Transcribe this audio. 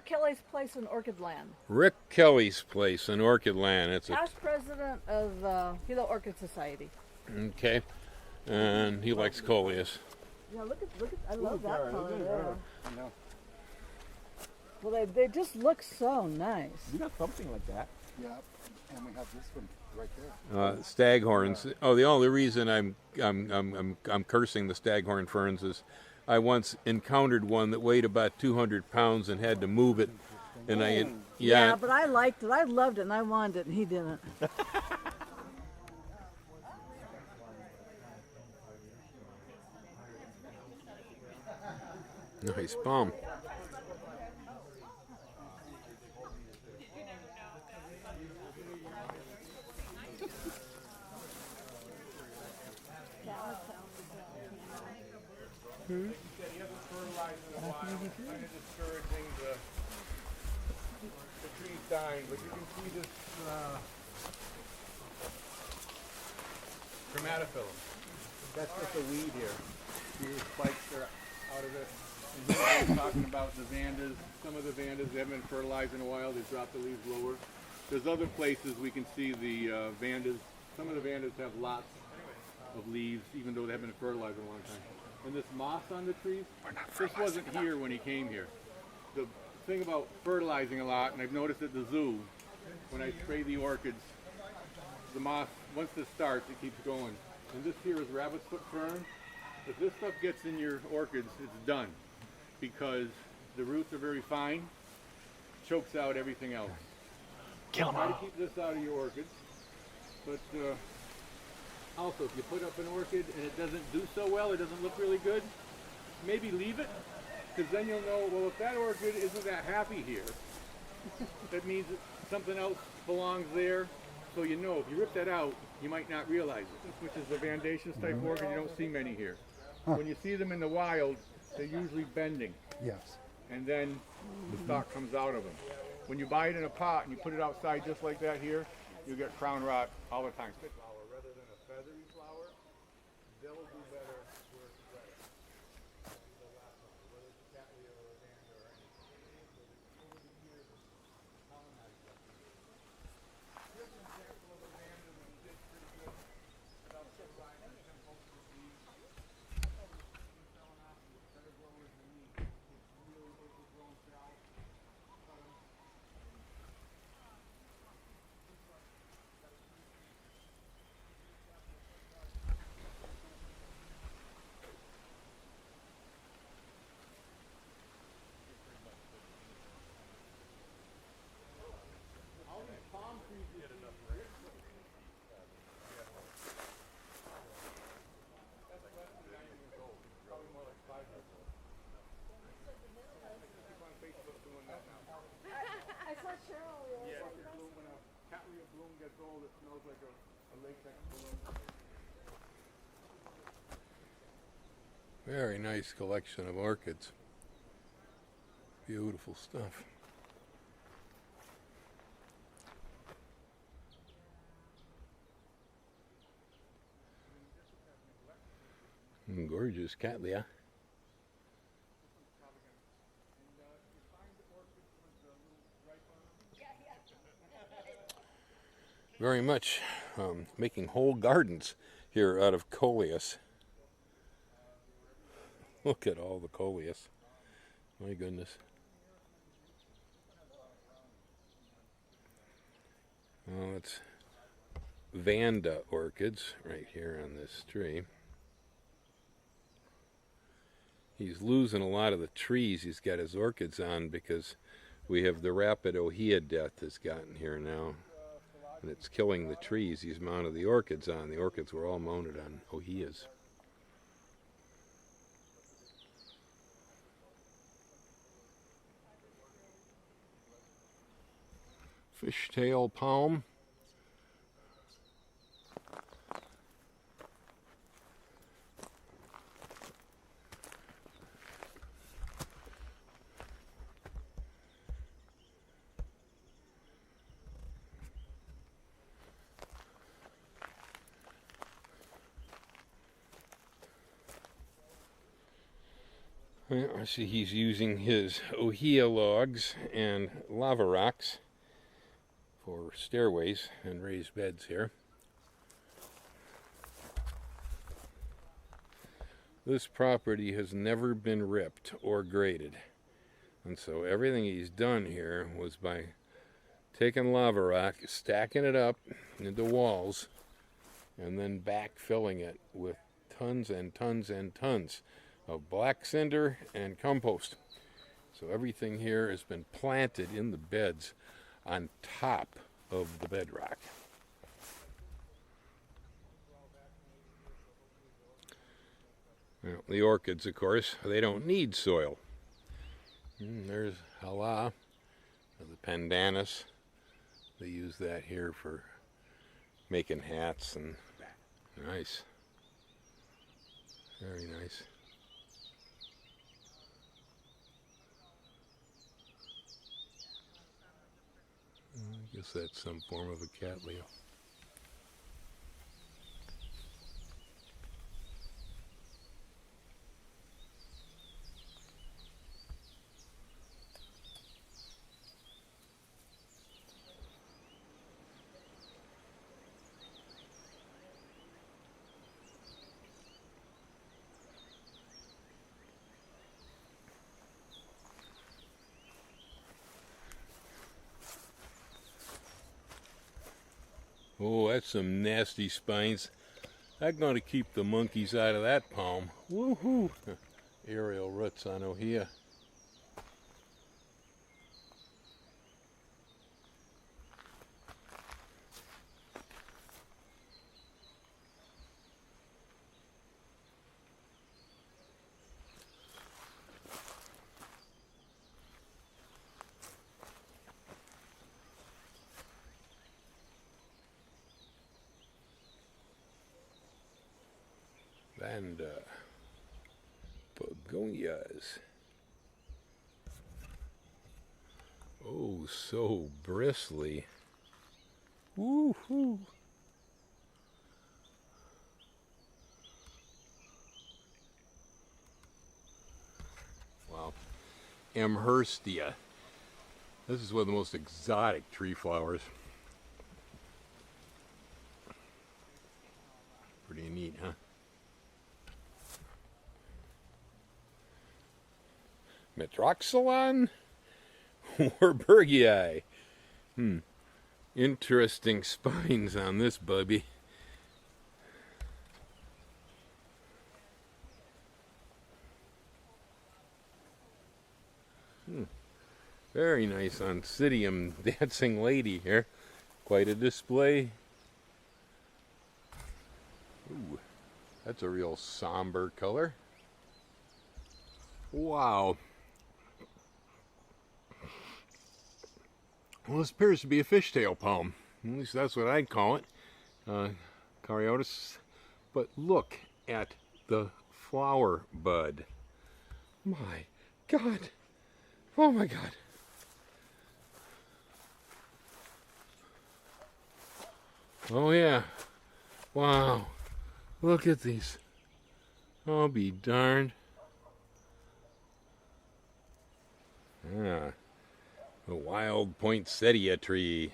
Rick Kelly's place in Orchid Land. Rick Kelly's place in Orchid Land. It's Past president of Hilo Orchid Society. okay, and he likes coleus. Yeah, look at. I love that color there. I know. Well, they just look so nice. We got something like that. Yeah, and we have this one right there. Staghorns. Oh, the only reason I'm cursing the staghorn ferns is I once encountered one that weighed about 200 pounds and had to move it, and Yeah, but I liked it. I loved it, and I wanted it, and he didn't. Nice palm. Discouraging the trees dying, but you can see this chromatophilum. That's just a weed here. See the spikes are out of it. And here we're talking about the vandas. Some of the vandas, they haven't been fertilized in a while. They've dropped the leaves lower. There's other places we can see the vandas. Some of the vandas have lots of leaves, even though they haven't been fertilized in a long time. And this moss on the trees, this wasn't here when he came here. The thing about fertilizing a lot, and I've noticed at the zoo, when I spray the orchids, the moss, once this starts, it keeps going. And this here is rabbit's foot fern. If this stuff gets in your orchids, it's done, because the roots are very fine, chokes out everything else. Kill them Try to all. keep this out of your orchids, but also, if you put up an orchid and it doesn't do so well, it doesn't look really good, maybe leave it, because then you'll know, well, if that orchid isn't that happy here, that means that something else belongs there. So you know, if you rip that out, you might not realize it, which is the vandaceous type orchid. You don't see many here. When you see them in the wild, they're usually bending, Yes. and then the stalk comes out of them. When you buy it in a pot and you put it outside just like that here, you get crown rot all the time. Rather than a feathery flower, they'll do better where it's wet. The last one, whether it's a cattleya or a vanda or anything. So over the years, it's colonized up here. Here's an example of a vanda that we did pretty good without fertilizing them most of the leaves. Selling off to better growers than me. It's really overgrown shallow. Cut 'em. I saw Cheryl. When a cattleya bloom gets old, it smells like a latex balloon. Very nice collection of orchids. Beautiful stuff. Gorgeous cattleya. Very much making whole gardens here out of coleus. Look at all the coleus. My goodness. Well, it's Vanda orchids right here on this tree. He's losing a lot of the trees he's got his orchids on because we have the rapid ohia death that's gotten here now. And it's killing the trees he's mounted the orchids on. The orchids were all mounted on ohias. Fishtail palm. Well, I see he's using his ohia logs and lava rocks for stairways and raised beds here. This property has never been ripped or graded, and so everything he's done here was by taking lava rock, stacking it up into walls, and then backfilling it with tons and tons and tons of black cinder and compost. So everything here has been planted in the beds on top of the bedrock. Well, the orchids, of course, they don't need soil. There's hala, the pandanus. They use that here for making hats and nice. Very nice. I guess that's some form of a cattleya. Oh, that's some nasty spines. I'm going to keep the monkeys out of that palm. Woohoo! Aerial roots on ohia. And begonias. Oh, so bristly. Woohoo! Wow. Amherstia. This is one of the most exotic tree flowers. Pretty neat, huh? Metroxylon Warburgii. Interesting spines on this bubby. Very nice Oncidium dancing lady here. Quite a display. Ooh, that's a real somber color. Wow. Well, this appears to be a fishtail palm. At least that's what I'd call it. Caryopsis. But look at the flower bud. My God. Oh my God. Oh yeah. Wow. Look at these. I'll be darned. Ah. A wild poinsettia tree.